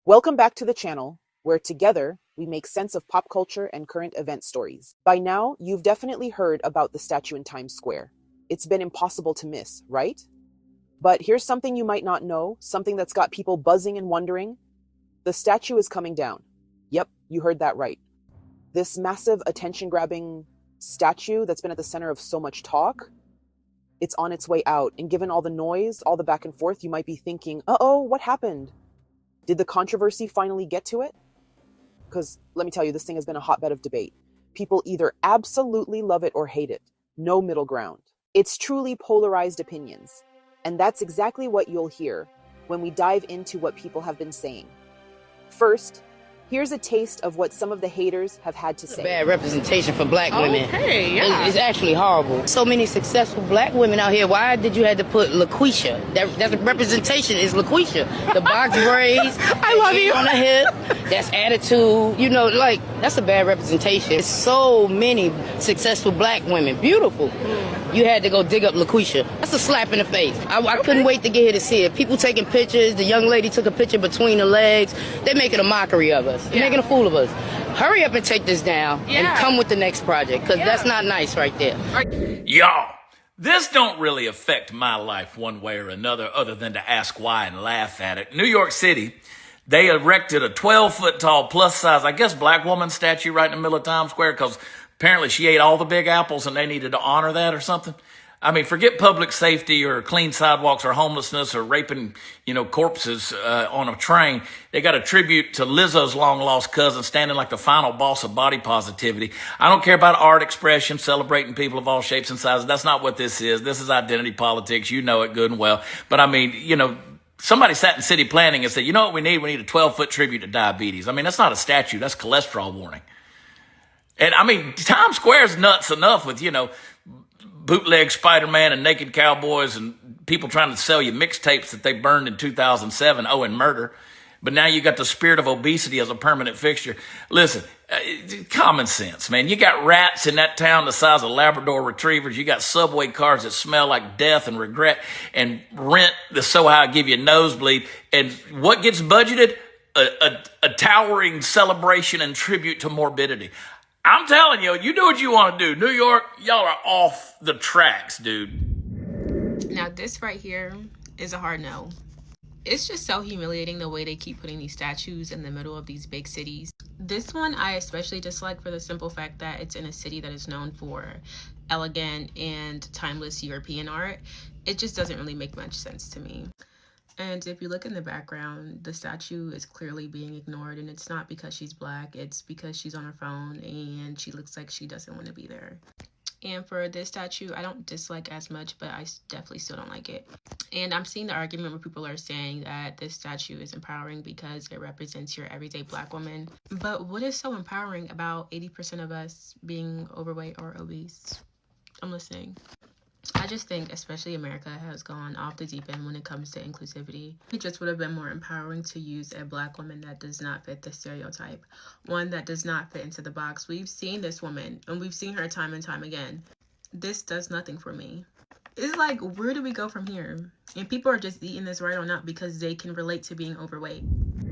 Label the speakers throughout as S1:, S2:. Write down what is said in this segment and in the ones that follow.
S1: Welcome back to the channel, where together we make sense of pop culture and current event stories. By now, you've definitely heard about the statue in Times Square. It's been impossible to miss, right? But here's something you might not know, something that's got people buzzing and wondering. The statue is coming down. Yep, you heard that right. This massive attention-grabbing statue that's been at the center of so much talk, it's on its way out. And given all the noise, all the back and forth, you might be thinking, uh-oh, what happened? Did the controversy finally get to it? Because let me tell you, this thing has been a hotbed of debate. People either absolutely love it or hate it. No middle ground. It's truly polarized opinions. And that's exactly what you'll hear when we dive into what people have been saying. First, here's a taste of what some of the haters have had to say.
S2: Bad representation for black women.
S3: Okay, yeah.
S2: It's actually horrible. So many successful black women out here. Why did you have to put LaQuisha? That representation is LaQuisha. The box braids.
S3: I love you.
S2: On the hip. That's attitude. You know, like, that's a bad representation. There's so many successful black women. Beautiful. You had to go dig up LaQuisha. That's a slap in the face. I couldn't wait to get here to see it. People taking pictures. The young lady took a picture between the legs. They're making a mockery of us. They're making a fool of us. Hurry up and take this down and come with the next project, because that's not nice right there.
S4: Y'all, this don't really affect my life one way or another other than to ask why and laugh at it. New York City, they erected a 12-foot tall plus size, I guess, black woman statue right in the middle of Times Square because apparently she ate all the big apples and they needed to honor that or something. I mean, forget public safety or clean sidewalks or homelessness or raping, corpses on a train. They got a tribute to Lizzo's long-lost cousin standing like the final boss of body positivity. I don't care about art expression, celebrating people of all shapes and sizes. That's not what this is. This is identity politics. You know it good and well. But I mean, somebody sat in city planning and said, you know what we need? We need a 12-foot tribute to diabetes. I mean, that's not a statue. That's cholesterol warning. And I mean, Times Square's nuts enough with, bootleg Spider-Man and naked cowboys and people trying to sell you mixtapes that they burned in 2007, and murder. But now you got the spirit of obesity as a permanent fixture. Listen, common sense, man. You got rats in that town the size of Labrador retrievers. You got subway cars that smell like death and regret, and rent that's so high it give you a nosebleed. And what gets budgeted? A towering celebration and tribute to morbidity. I'm telling you, you do what you want to do. New York, y'all are off the tracks, dude.
S3: Now, this right here is a hard no. It's just so humiliating the way they keep putting these statues in the middle of these big cities. This one I especially dislike for the simple fact that it's in a city that is known for elegant and timeless European art. It just doesn't really make much sense to me. And if you look in the background, the statue is clearly being ignored, and it's not because she's black, it's because she's on her phone and she looks like she doesn't want to be there. And for this statue, I don't dislike as much, but I definitely still don't like it. And I'm seeing the argument where people are saying that this statue is empowering because it represents your everyday black woman. But what is so empowering about 80% of us being overweight or obese? I'm listening. I just think especially America has gone off the deep end when it comes to inclusivity. It just would have been more empowering to use a black woman that does not fit the stereotype, one that does not fit into the box. We've seen this woman and we've seen her time and time again. This does nothing for me. It's like, where do we go from here? And people are just eating this right on up because they can relate to being overweight.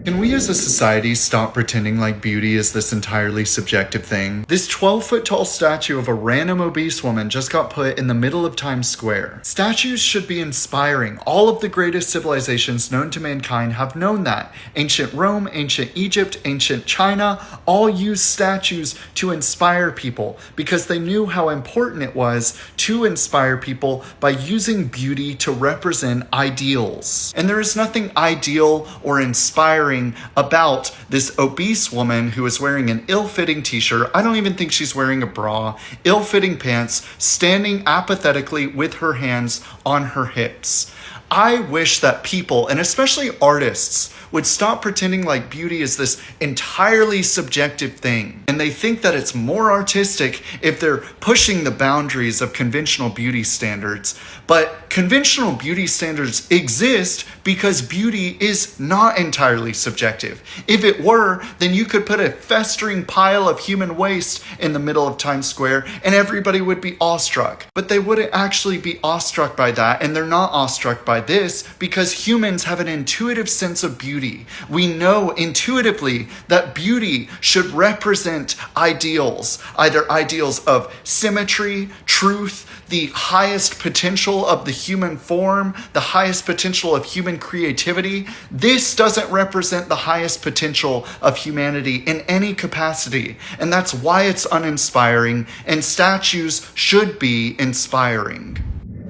S5: Can we as a society stop pretending like beauty is this entirely subjective thing? This 12-foot tall statue of a random obese woman just got put in the middle of Times Square. Statues should be inspiring. All of the greatest civilizations known to mankind have known that. Ancient Rome, ancient Egypt, ancient China all used statues to inspire people because they knew how important it was to inspire people by using beauty to represent ideals. And there is nothing ideal or inspiring about this obese woman who is wearing an ill-fitting t-shirt. I don't even think she's wearing a bra, ill-fitting pants, standing apathetically with her hands on her hips. I wish that people, and especially artists, would stop pretending like beauty is this entirely subjective thing. And they think that it's more artistic if they're pushing the boundaries of conventional beauty standards. But conventional beauty standards exist because beauty is not entirely subjective. If it were, then you could put a festering pile of human waste in the middle of Times Square and everybody would be awestruck. But they wouldn't actually be awestruck by that, and they're not awestruck by justify this because humans have an intuitive sense of beauty. We know intuitively that beauty should represent ideals, either ideals of symmetry, truth, the highest potential of the human form, the highest potential of human creativity. This doesn't represent the highest potential of humanity in any capacity, and that's why it's uninspiring, and statues should be inspiring.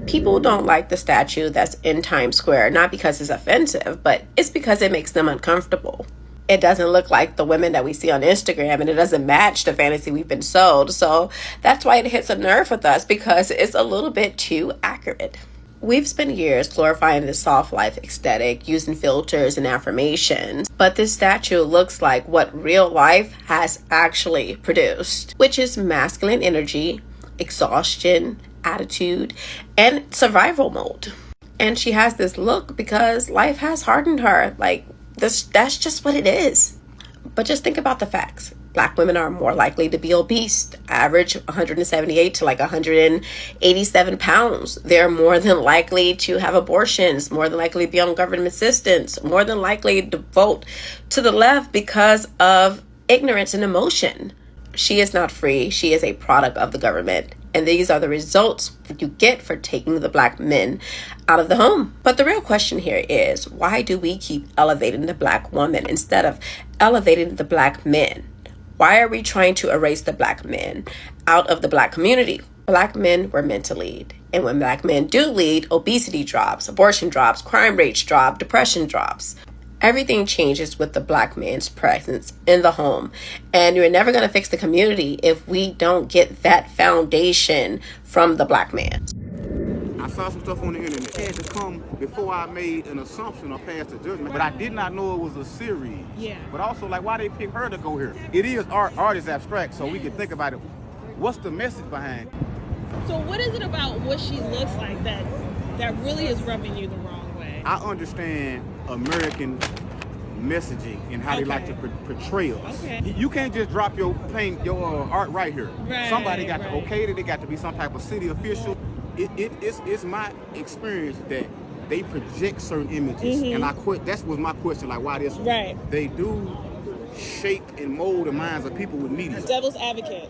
S6: People don't like the statue that's in Times Square, not because it's offensive, but it's because it makes them uncomfortable. It doesn't look like the women that we see on Instagram, and it doesn't match the fantasy we've been sold. So that's why it hits a nerve with us, because it's a little bit too accurate. We've spent years glorifying the soft life aesthetic, using filters and affirmations, but this statue looks like what real life has actually produced, which is masculine energy, exhaustion, attitude, and survival mode. And she has this look because life has hardened her. That's just what it is. But just think about the facts. Black women are more likely to be obese, average 178 to 187 pounds. They're more than likely to have abortions, more than likely to be on government assistance, more than likely to vote to the left because of ignorance and emotion. She is not free. She is a product of the government. And these are the results you get for taking the Black men out of the home. But the real question here is, why do we keep elevating the Black woman instead of elevating the Black men? Why are we trying to erase the Black men out of the Black community? Black men were meant to lead. And when Black men do lead, obesity drops, abortion drops, crime rates drop, depression drops. Everything changes with the Black man's presence in the home. And you're never going to fix the community if we don't get that foundation from the Black man.
S7: I saw some stuff on the internet. It had to come before I made an assumption or passed a judgment. But I did not know it was a series.
S8: Yeah.
S7: But also, why they pick her to go here? It is art is abstract, so we can think about it. What's the message behind it?
S8: So what is it about what she looks like that really is rubbing you the wrong way?
S7: I understand American messaging and how they like to portray us.
S8: Okay.
S7: You can't just drop your art right here.
S8: Right,
S7: Somebody got to
S8: right.
S7: okay it. They got to be some type of city official. It's my experience that they project certain images, and that was my question, why this?
S8: Right.
S7: They do shape and mold the minds of people with media.
S8: Devil's advocate.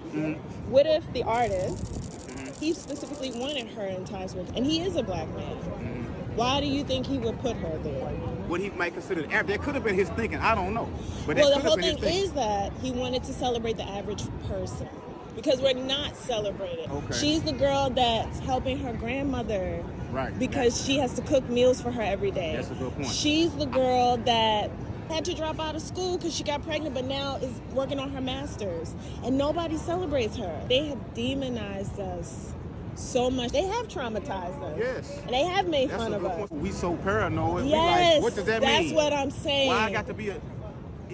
S8: What if the artist, he specifically wanted her in Times Square, and he is a Black man? Why do you think he would put her there?
S7: What he might consider the average. That could have been his thinking. I don't know. But
S8: Well, the whole thing is that he wanted to celebrate the average person, because we're not celebrating.
S7: Okay.
S8: She's the girl that's helping her grandmother,
S7: Right.
S8: because she has to cook meals for her every day.
S7: That's a good point.
S8: She's the girl that had to drop out of school because she got pregnant, but now is working on her master's, and nobody celebrates her. They have demonized us so much. They have traumatized us.
S7: Yes.
S8: And they have made
S7: That's
S8: fun
S7: a
S8: of
S7: good
S8: us.
S7: point. We so paranoid.
S8: Yes.
S7: What does that mean?
S8: That's what I'm saying.
S7: Why I got to be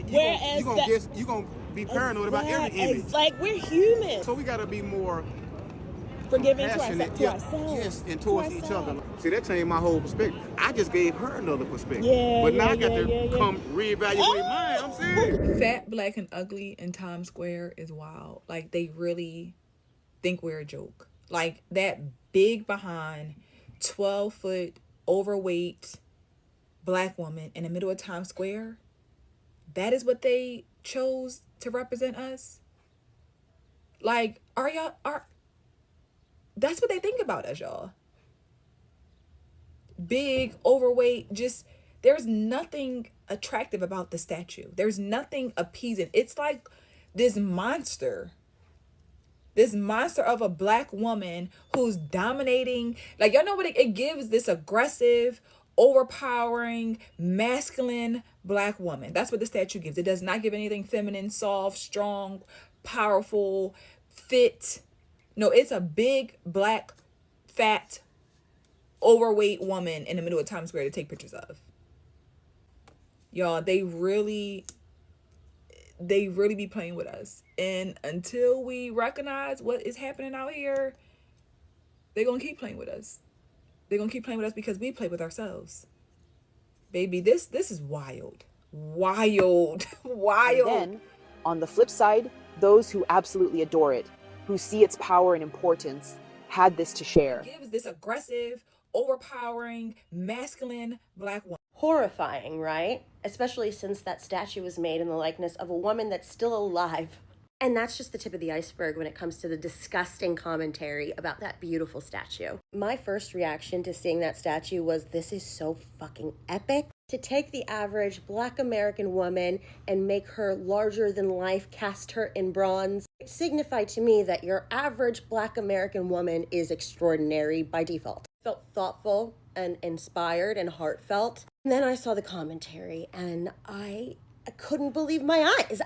S8: Whereas
S7: you gonna be paranoid about every image.
S8: It's like we're human.
S7: So we gotta be more
S8: forgiving to
S7: passionate,
S8: ourselves.
S7: yes, and towards each other. See, that changed my whole perspective. I just gave her another perspective.
S8: Yeah,
S7: but now I got
S8: yeah,
S7: to
S8: yeah.
S7: come reevaluate mine. I'm serious.
S9: Fat, Black, and Ugly in Times Square is wild. They really think we're a joke. That big behind, 12-foot, overweight Black woman in the middle of Times Square, that is what they chose to represent us? That's what they think about us, y'all. Big, overweight, there's nothing attractive about the statue. There's nothing appeasing. It's like this monster of a Black woman who's dominating. Y'all know what it gives, this aggressive, overpowering, masculine Black woman. That's what the statue gives. It does not give anything feminine, soft, strong, powerful, fit. No, it's a big, Black, fat, overweight woman in the middle of Times Square to take pictures of. Y'all, they really be playing with us. And until we recognize what is happening out here, they're going to keep playing with us. They're going to keep playing with us because we play with ourselves. Baby, this is wild. Wild.
S1: And then, on the flip side, those who absolutely adore it, who see its power and importance, had this to share.
S9: It gives this aggressive, overpowering, masculine black woman.
S10: Horrifying, right? Especially since that statue was made in the likeness of a woman that's still alive. And that's just the tip of the iceberg when it comes to the disgusting commentary about that beautiful statue. My first reaction to seeing that statue was, this is so fucking epic. To take the average Black American woman and make her larger than life, cast her in bronze, it signified to me that your average Black American woman is extraordinary by default. Felt thoughtful and inspired and heartfelt. And then I saw the commentary and I couldn't believe my eyes.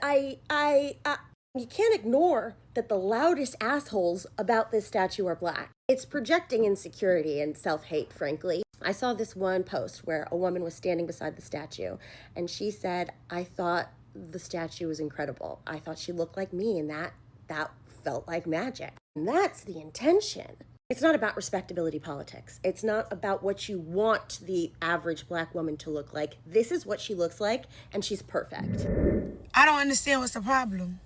S10: You can't ignore that the loudest assholes about this statue are Black. It's projecting insecurity and self-hate, frankly. I saw this one post where a woman was standing beside the statue and she said, I thought the statue was incredible. I thought she looked like me, and that felt like magic. And that's the intention. It's not about respectability politics. It's not about what you want the average Black woman to look like. This is what she looks like, and she's perfect.
S11: I don't understand what's the problem.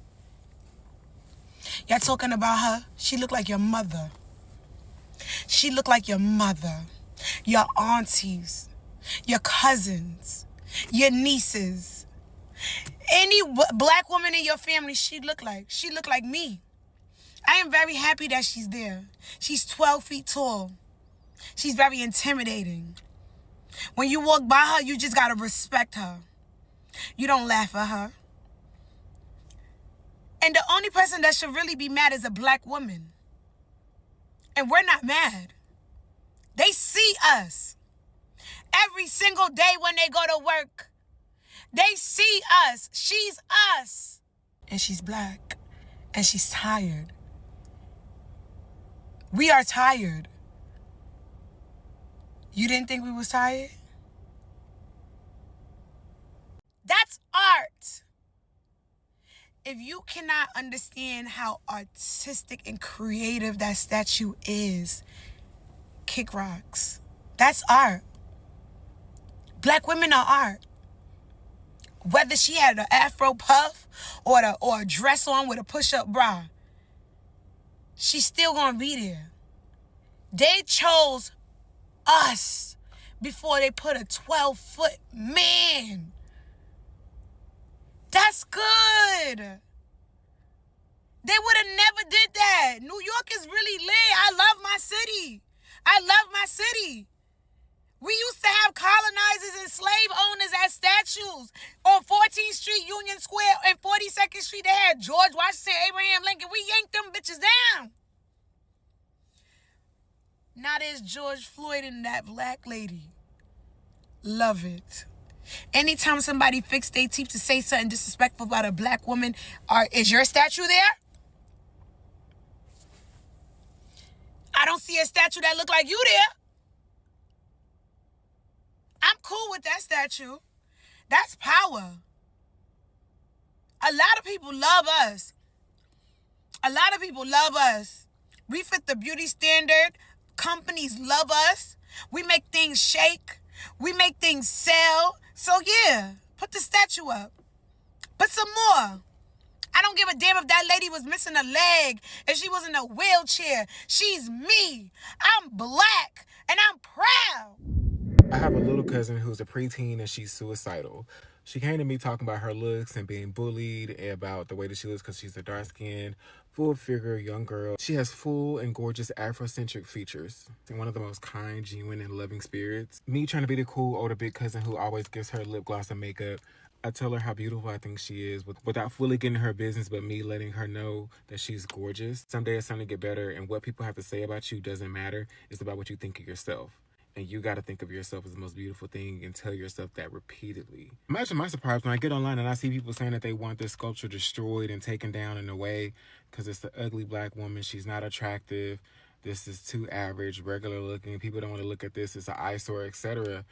S11: Y'all talking about her? She looked like your mother. She looked like your mother, your aunties, your cousins, your nieces. Any Black woman in your family, she looked like me. I am very happy that she's there. She's 12 feet tall. She's very intimidating. When you walk by her, you just gotta respect her. You don't laugh at her. And the only person that should really be mad is a Black woman. And we're not mad. They see us. Every single day when they go to work, they see us. She's us. And she's Black. And she's tired. We are tired. You didn't think we was tired? That's art. If you cannot understand how artistic and creative that statue is, kick rocks. That's art. Black women are art. Whether she had an afro puff or a dress on with a push-up bra, she's still gonna be there. They chose us before they put a 12-foot man. That's good. They would have never did that. New York is really lit. I love my city. I love my city. We used to have colonizers and slave owners as statues. On 14th Street, Union Square, and 42nd Street, they had George Washington, Abraham Lincoln. We yanked them bitches down. Now there's George Floyd and that Black lady. Love it. Anytime somebody fixed their teeth to say something disrespectful about a Black woman, is your statue there? I don't see a statue that look like you there. I'm cool with that statue. That's power. A lot of people love us. A lot of people love us. We fit the beauty standard. Companies love us. We make things shake. We make things sell. So yeah, put the statue up. Put some more. I don't give a damn if that lady was missing a leg, if she was in a wheelchair. She's me. I'm Black, and I'm proud.
S12: I have a little cousin who's a preteen and she's suicidal. She came to me talking about her looks and being bullied about the way that she looks because she's a dark-skinned, full-figure young girl. She has full and gorgeous Afrocentric features and one of the most kind, genuine, and loving spirits. Me trying to be the cool older big cousin who always gives her lip gloss and makeup, I tell her how beautiful I think she is without fully getting her business, but me letting her know that she's gorgeous. Someday it's time to get better, and what people have to say about you doesn't matter. It's about what you think of yourself. And you got to think of yourself as the most beautiful thing and tell yourself that repeatedly. Imagine my surprise when I get online and I see people saying that they want this sculpture destroyed and taken down in a way because it's the ugly Black woman. She's not attractive. This is too average, regular looking. People don't want to look at this. It's an eyesore, etc.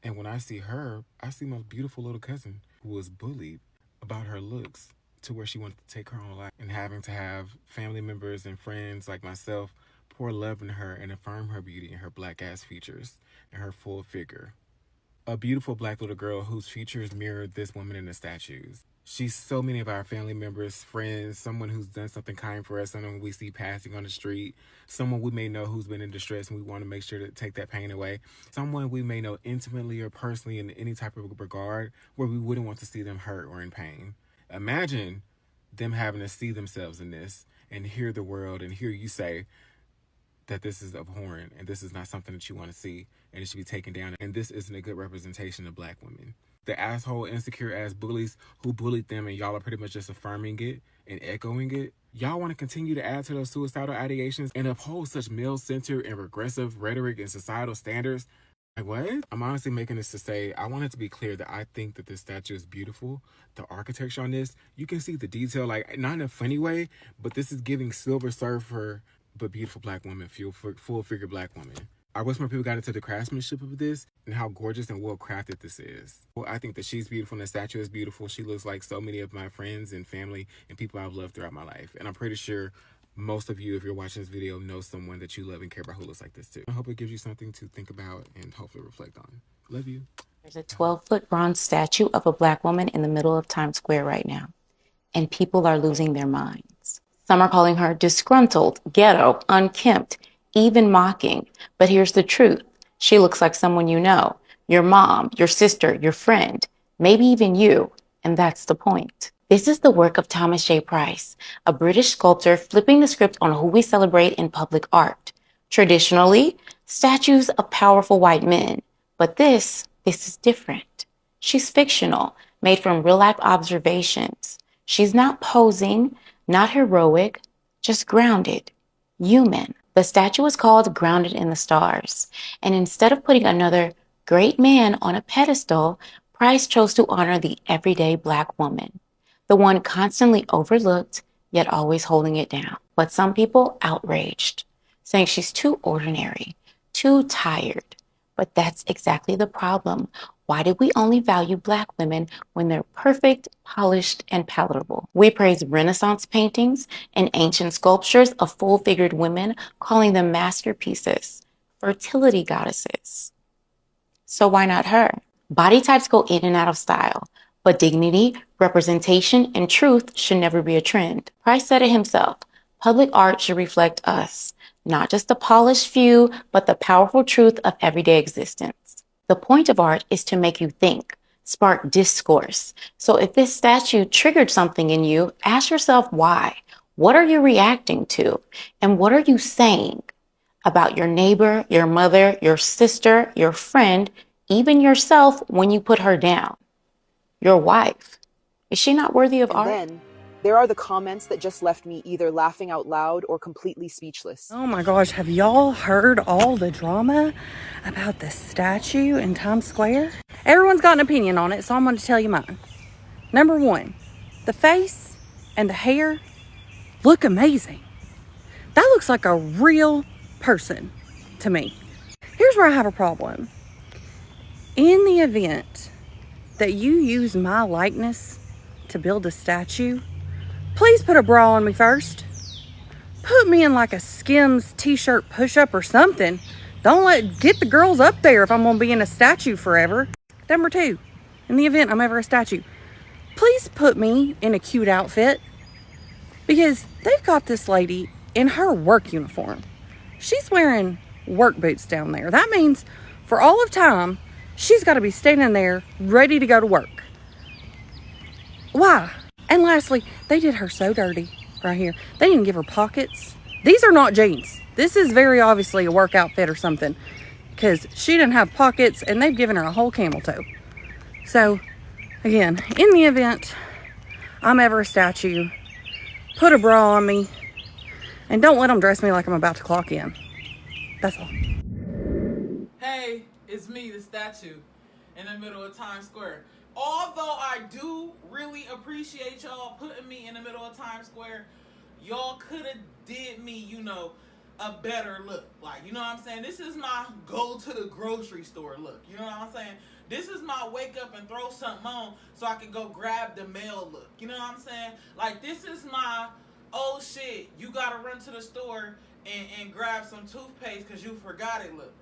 S12: And when I see her, I see my beautiful little cousin who was bullied about her looks to where she wanted to take her own life, and having to have family members and friends like myself pour love in her and affirm her beauty and her Black ass features and her full figure. A beautiful black little girl whose features mirror this woman in the statues. She's so many of our family members, friends, someone who's done something kind for us, someone we see passing on the street, someone we may know who's been in distress and we want to make sure to take that pain away, someone we may know intimately or personally in any type of regard where we wouldn't want to see them hurt or in pain. Imagine them having to see themselves in this and hear the world and hear you say that this is abhorrent and this is not something that you want to see and it should be taken down and this isn't a good representation of black women. The asshole, insecure ass bullies who bullied them and y'all are pretty much just affirming it and echoing it. Y'all want to continue to add to those suicidal ideations and uphold such male-centered and regressive rhetoric and societal standards. Like, what? I'm honestly making this to say, I want it to be clear that I think that this statue is beautiful. The architecture on this, you can see the detail, like, not in a funny way, but this is giving Silver Surfer, but beautiful black woman, full figure black woman. I wish more people got into the craftsmanship of this and how gorgeous and well crafted this is. Well, I think that she's beautiful and the statue is beautiful. She looks like so many of my friends and family and people I've loved throughout my life. And I'm pretty sure most of you, if you're watching this video, know someone that you love and care about who looks like this too. I hope it gives you something to think about and hopefully reflect on. Love you.
S13: There's a 12-foot bronze statue of a black woman in the middle of Times Square right now, and people are losing their minds. Some are calling her disgruntled, ghetto, unkempt, even mocking. But here's the truth. She looks like someone you know, your mom, your sister, your friend, maybe even you, and that's the point. This is the work of Thomas J. Price, a British sculptor flipping the script on who we celebrate in public art. Traditionally, statues of powerful white men, but this is different. She's fictional, made from real-life observations. She's not posing, not heroic, just grounded, human. The statue is called Grounded in the Stars, and instead of putting another great man on a pedestal, Price chose to honor the everyday black woman, the one constantly overlooked, yet always holding it down. But some people outraged, saying she's too ordinary, too tired. But that's exactly the problem. Why do we only value black women when they're perfect, polished, and palatable? We praise Renaissance paintings and ancient sculptures of full-figured women, calling them masterpieces, fertility goddesses. So why not her? Body types go in and out of style, but dignity, representation, and truth should never be a trend. Price said it himself, public art should reflect us, not just the polished few, but the powerful truth of everyday existence. The point of art is to make you think, spark discourse. So if this statue triggered something in you, ask yourself why. What are you reacting to? And what are you saying about your neighbor, your mother, your sister, your friend, even yourself when you put her down? Your wife. Is she not worthy of art?
S1: Then there are the comments that just left me either laughing out loud or completely speechless.
S14: Oh my gosh, have y'all heard all the drama about the statue in Times Square? Everyone's got an opinion on it, so I'm going to tell you mine. Number one, the face and the hair look amazing. That looks like a real person to me. Here's where I have a problem. In the event that you use my likeness to build a statue, please put a bra on me first. Put me in like a Skims t-shirt push-up or something. Don't get the girls up there if I'm gonna be in a statue forever. Number two, in the event I'm ever a statue, please put me in a cute outfit, because they've got this lady in her work uniform. She's wearing work boots down there. That means for all of time, she's got to be standing there ready to go to work. Why? And lastly, they did her so dirty right here. They didn't give her pockets. These are not jeans. This is very obviously a work outfit or something, because she didn't have pockets and they've given her a whole camel toe. So again, in the event I'm ever a statue, put a bra on me and don't let them dress me like I'm about to clock in. That's all.
S15: Hey, it's me, the statue, in the middle of Times Square. Although I do really appreciate y'all putting me in the middle of Times Square, y'all could have did me, a better look. Like, you know what I'm saying? This is my go to the grocery store look. You know what I'm saying? This is my wake up and throw something on so I can go grab the mail look. You know what I'm saying? Like, this is my, oh shit, you gotta run to the store and grab some toothpaste because you forgot it look.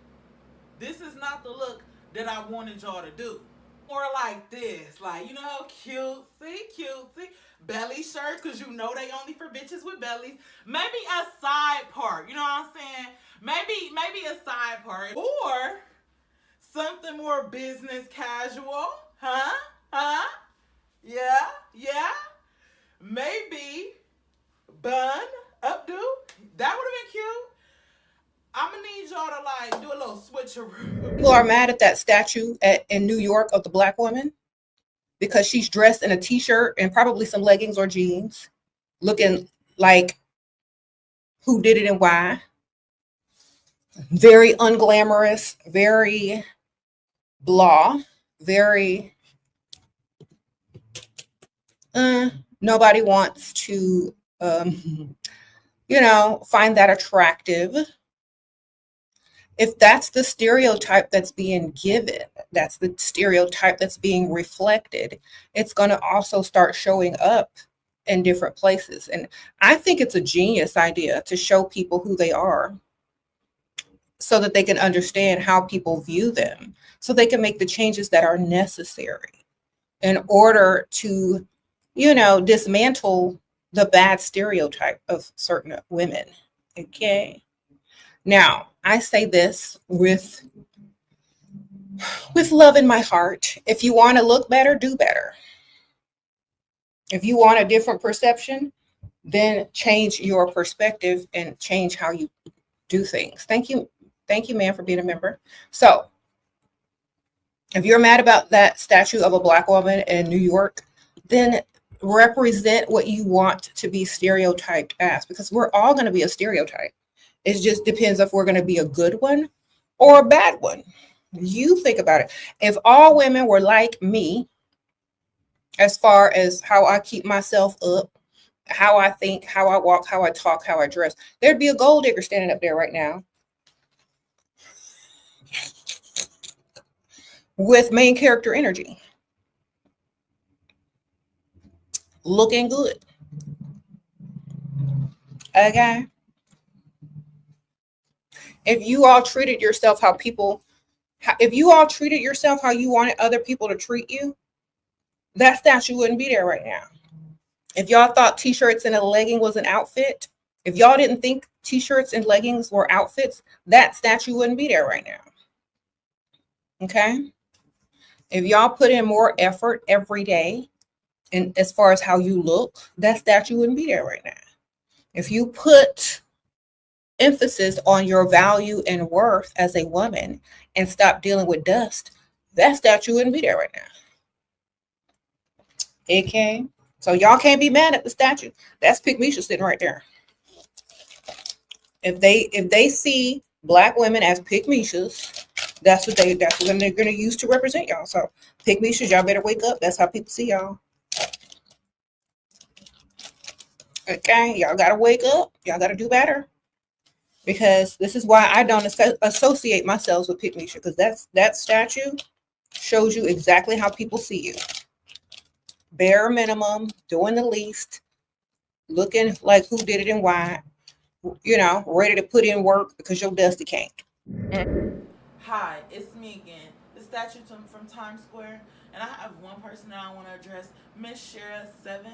S15: This is not the look that I wanted y'all to do. More like this, like, you know, cutesy, belly shirts, because you know they only for bitches with bellies. Maybe a side part, you know what I'm saying? Maybe a side part. Or something more business casual, huh? Yeah. Maybe bun, updo. That would have been cute. I'm gonna need y'all to like do a little switcheroo.
S16: People are mad at that statue in New York of the black woman because she's dressed in a t-shirt and probably some leggings or jeans, looking like who did it and why. Very unglamorous, very blah, very nobody wants to find that attractive. If that's the stereotype that's being given, that's the stereotype that's being reflected, it's going to also start showing up in different places. And I think it's a genius idea to show people who they are so that they can understand how people view them, so they can make the changes that are necessary in order to, dismantle the bad stereotype of certain women. Okay. Now, I say this with love in my heart. If you want to look better, do better. If you want a different perception, then change your perspective and change how you do things. Thank you, ma'am, for being a member. So, if you're mad about that statue of a black woman in New York, then represent what you want to be stereotyped as, because we're all going to be a stereotype. It just depends if we're going to be a good one or a bad one. You think about it. If all women were like me, as far as how I keep myself up, how I think, how I walk, how I talk, how I dress, there'd be a gold digger standing up there right now with main character energy, looking good. Okay. If you all treated yourself how you wanted other people to treat you, that statue wouldn't be there right now. If y'all thought t-shirts and a legging was an outfit, if y'all didn't think t-shirts and leggings were outfits, that statue wouldn't be there right now. Okay? If y'all put in more effort every day, and as far as how you look, that statue wouldn't be there right now. If you put emphasis on your value and worth as a woman and stop dealing with dust, that statue wouldn't be there right now. Okay? So y'all can't be mad at the statue. That's Pygmisha sitting right there. If they see black women as Pygmishas, that's what they're going to use to represent y'all. So Pygmishas, y'all better wake up. That's how people see y'all. Okay, y'all got to wake up. Y'all got to do better. Because this is why I don't associate myself with Pygmisha, because that statue shows you exactly how people see you. Bare minimum, doing the least, looking like who did it and why, ready to put in work because your dusty can't.
S15: Hi, it's me again, the statue from Times Square, and I have one person that I want to address, Miss Shara 7.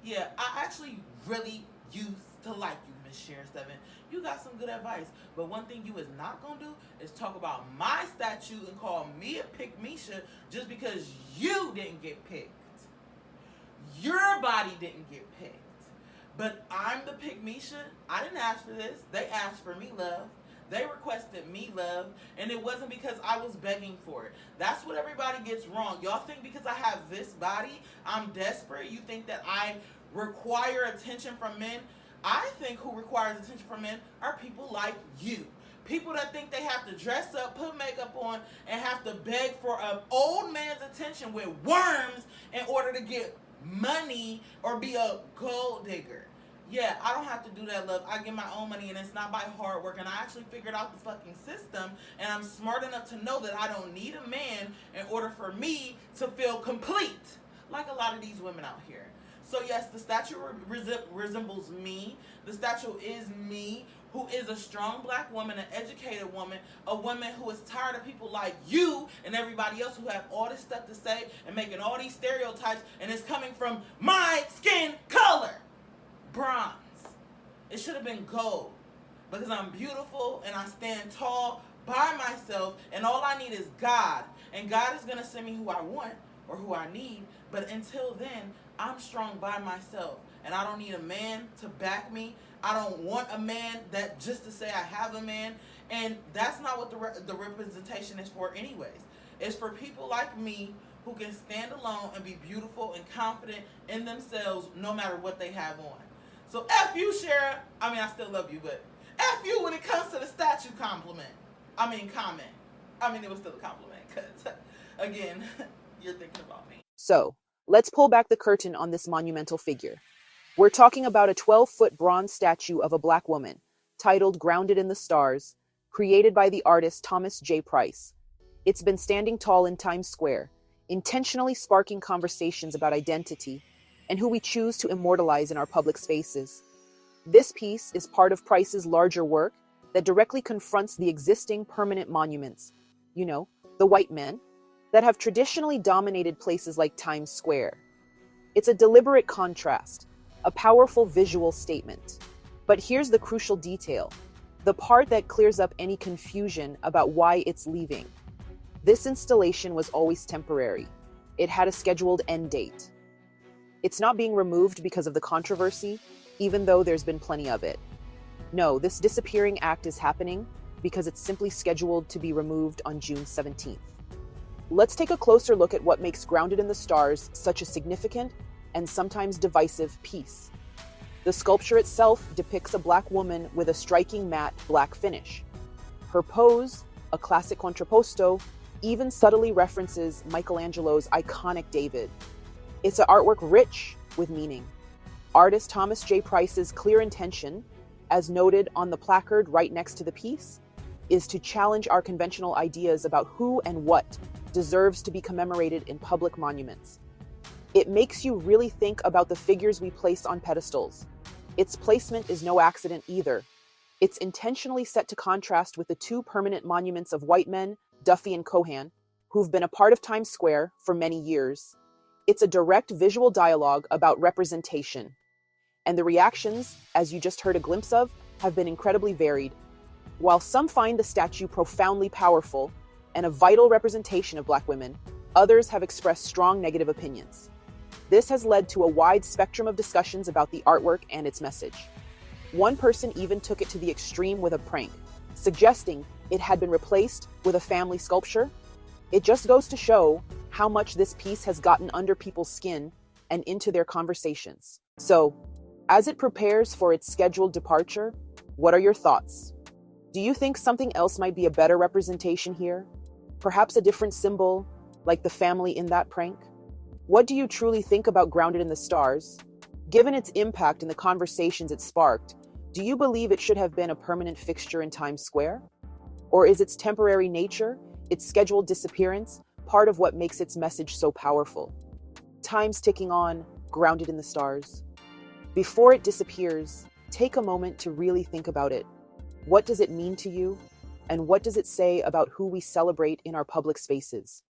S15: Yeah, I actually really used to like you, Miss Shara 7. You got some good advice, but one thing you is not gonna do is talk about my statue and call me a Pygmisha just because you didn't get picked. Your body didn't get picked, but I'm the Pygmisha. I didn't ask for this. They asked for me love. They requested me love, and it wasn't because I was begging for it. That's what everybody gets wrong. Y'all think because I have this body, I'm desperate. You think that I require attention from men. I think who requires attention from men are people like you. People that think they have to dress up, put makeup on, and have to beg for an old man's attention with worms in order to get money or be a gold digger. Yeah, I don't have to do that, love. I get my own money, and it's not by hard work. And I actually figured out the fucking system, and I'm smart enough to know that I don't need a man in order for me to feel complete, like a lot of these women out here. So yes, the statue resembles me. The statue is me, who is a strong black woman, an educated woman, a woman who is tired of people like you and everybody else who have all this stuff to say and making all these stereotypes, and it's coming from my skin color. Bronze. It should have been gold, because I'm beautiful and I stand tall by myself, and all I need is God. And God is going to send me who I want or who I need, but until then, I'm strong by myself, and I don't need a man to back me. I don't want a man that just to say I have a man, and that's not what the representation is for anyways. It's for people like me who can stand alone and be beautiful and confident in themselves no matter what they have on. So F you, Shara. I mean, I still love you, but F you when it comes to the statue comment. I mean, it was still a compliment, because, again, you're thinking about me.
S1: So, let's pull back the curtain on this monumental figure. We're talking about a 12-foot bronze statue of a black woman, titled Grounded in the Stars, created by the artist Thomas J. Price. It's been standing tall in Times Square, intentionally sparking conversations about identity and who we choose to immortalize in our public spaces. This piece is part of Price's larger work that directly confronts the existing permanent monuments, the white men, that have traditionally dominated places like Times Square. It's a deliberate contrast, a powerful visual statement. But here's the crucial detail, the part that clears up any confusion about why it's leaving. This installation was always temporary. It had a scheduled end date. It's not being removed because of the controversy, even though there's been plenty of it. No, this disappearing act is happening because it's simply scheduled to be removed on June 17th. Let's take a closer look at what makes Grounded in the Stars such a significant and sometimes divisive piece. The sculpture itself depicts a black woman with a striking matte black finish. Her pose, a classic contrapposto, even subtly references Michelangelo's iconic David. It's an artwork rich with meaning. Artist Thomas J. Price's clear intention, as noted on the placard right next to the piece, is to challenge our conventional ideas about who and what deserves to be commemorated in public monuments. It makes you really think about the figures we place on pedestals. Its placement is no accident either. It's intentionally set to contrast with the two permanent monuments of white men, Duffy and Cohan, who've been a part of Times Square for many years. It's a direct visual dialogue about representation. And the reactions, as you just heard a glimpse of, have been incredibly varied. While some find the statue profoundly powerful and a vital representation of black women, others have expressed strong negative opinions. This has led to a wide spectrum of discussions about the artwork and its message. One person even took it to the extreme with a prank, suggesting it had been replaced with a family sculpture. It just goes to show how much this piece has gotten under people's skin and into their conversations. So, as it prepares for its scheduled departure, what are your thoughts? Do you think something else might be a better representation here? Perhaps a different symbol, like the family in that prank? What do you truly think about Grounded in the Stars? Given its impact and the conversations it sparked, do you believe it should have been a permanent fixture in Times Square? Or is its temporary nature, its scheduled disappearance, part of what makes its message so powerful? Time's ticking on, Grounded in the Stars. Before it disappears, take a moment to really think about it. What does it mean to you? And what does it say about who we celebrate in our public spaces?